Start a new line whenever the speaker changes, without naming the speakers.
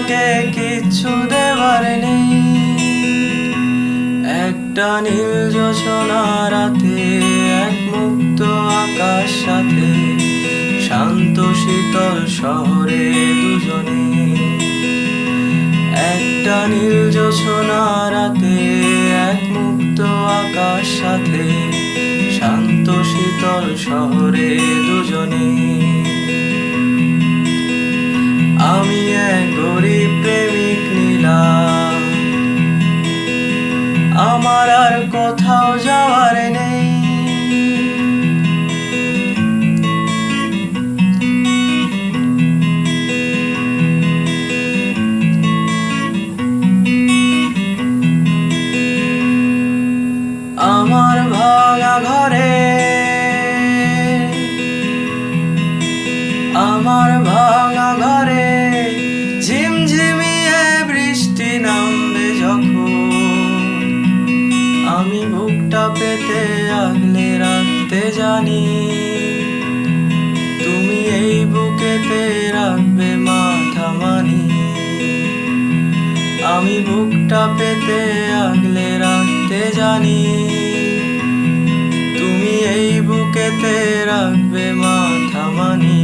আমাকে কিচ্ছু দেবার নেই। একটা নীল জোছনা রাতে, এক মুক্ত আকাশ সাথে, শান্ত শীতল শহরে দুজনে। একটা নীল জোছনা রাতে, এক মুক্ত আকাশ সাথে, শান্ত শীতল শহরে দুজনে। আমি এক গরিব প্রেমিক নিলাম, আমার আর কোথাও যাওয়ার নেই। আমার ভাঙা ঘরে, আমার ভাঙা ঘরে ঝিমঝিমিয়ে বৃষ্টি নামবে যখন, আমি বুকটা পেতে আগলে রাখতে জানি, তুমি এই বুকেতে রাখবে মাথা মানি। আমি বুকটা পেতে আগলে রাখতে জানি, তুমি এই বুকেতে রাখবে মাথা মানি।